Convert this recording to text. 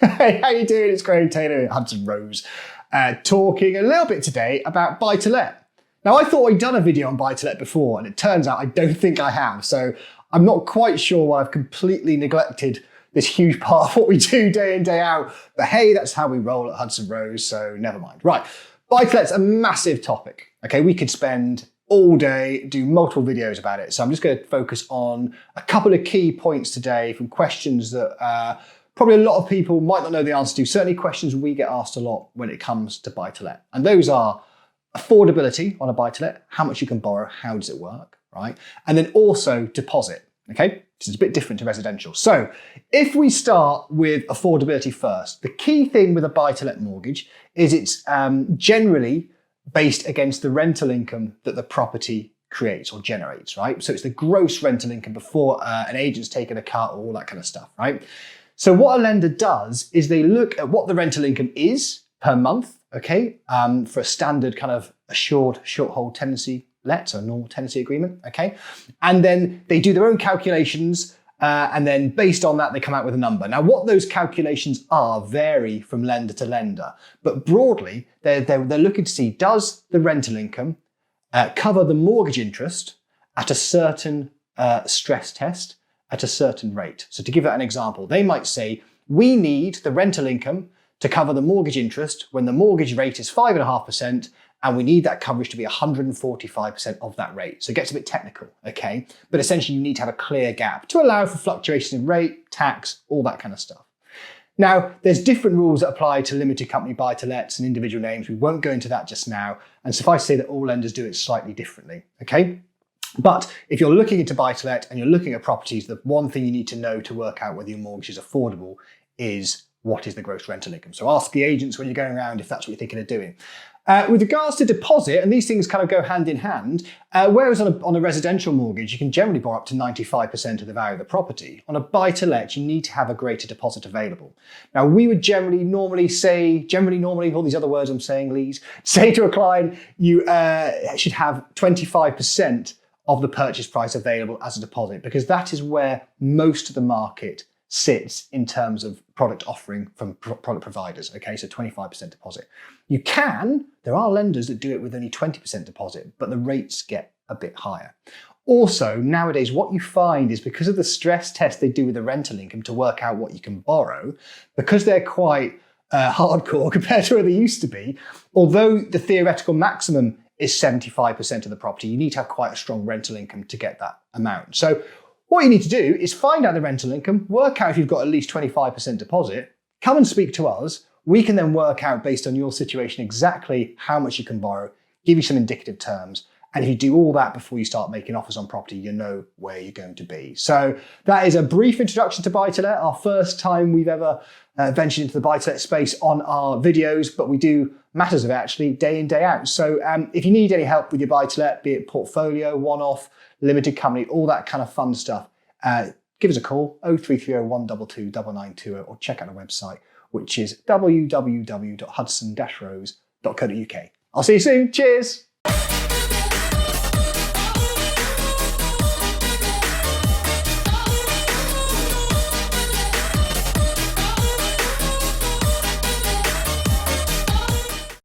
Hey, how you doing? It's Graham Taylor at Hudson Rose, talking a little bit today about buy-to-let. Now, I thought I'd done a video on buy-to-let before, and it turns out I don't think I have. So I'm not quite sure why I've completely neglected this huge part of what we do day in, day out. But hey, that's how we roll at Hudson Rose, so never mind. Right, buy-to-let's a massive topic. Okay, we could spend all day, do multiple videos about it. So I'm just going to focus on a couple of key points today from questions that probably a lot of people might not know the answer to. Certainly questions we get asked a lot when it comes to buy-to-let. And those are affordability on a buy-to-let, how much you can borrow, how does it work, right? And then also deposit, okay? Which is a bit different to residential. So if we start with affordability first, the key thing with a buy-to-let mortgage is it's generally based against the rental income that the property creates or generates, right? So it's the gross rental income before an agent's taken a cut or all that kind of stuff, right? So what a lender does is they look at what the rental income is per month, okay, for a standard kind of assured short hold tenancy let, so a normal tenancy agreement, okay? And then they do their own calculations and then based on that, they come out with a number. Now, what those calculations are vary from lender to lender, but broadly, they're looking to see, does the rental income cover the mortgage interest at a certain stress test at a certain rate? So to give that an example, they might say, we need the rental income to cover the mortgage interest when the mortgage rate is 5.5%, and we need that coverage to be 145% of that rate. So it gets a bit technical, okay? But essentially you need to have a clear gap to allow for fluctuations in rate, tax, all that kind of stuff. Now, there's different rules that apply to limited company buy-to-lets and individual names. We won't go into that just now. And suffice to say that all lenders do it slightly differently, okay? But if you're looking into buy-to-let and you're looking at properties, the one thing you need to know to work out whether your mortgage is affordable is what is the gross rental income. So ask the agents when you're going around if that's what you're thinking of doing. With regards to deposit, and these things kind of go hand in hand, whereas on a residential mortgage, you can generally borrow up to 95% of the value of the property. On a buy-to-let, you need to have a greater deposit available. Now, we would normally, all these other words I'm saying, Lees, say to a client, you should have 25% of the purchase price available as a deposit, because that is where most of the market sits in terms of product offering from product providers, okay? So 25% deposit. There are lenders that do it with only 20% deposit, but the rates get a bit higher. Also, nowadays, what you find is because of the stress test they do with the rental income to work out what you can borrow, because they're quite hardcore compared to where they used to be, although the theoretical maximum is 75% of the property, you need to have quite a strong rental income to get that amount. So what you need to do is find out the rental income, work out if you've got at least 25% deposit, come and speak to us. We can then work out based on your situation exactly how much you can borrow, give you some indicative terms. And if you do all that before you start making offers on property, you know where you're going to be. So that is a brief introduction to buy-to-let, our first time we've ever ventured into the buy-to-let space on our videos, but we do matters of it actually day in, day out. So if you need any help with your buy-to-let, be it portfolio, one-off, limited company, all that kind of fun stuff, give us a call, 0330 122 9920, or check out our website, which is www.hudson-rose.co.uk. I'll see you soon. Cheers.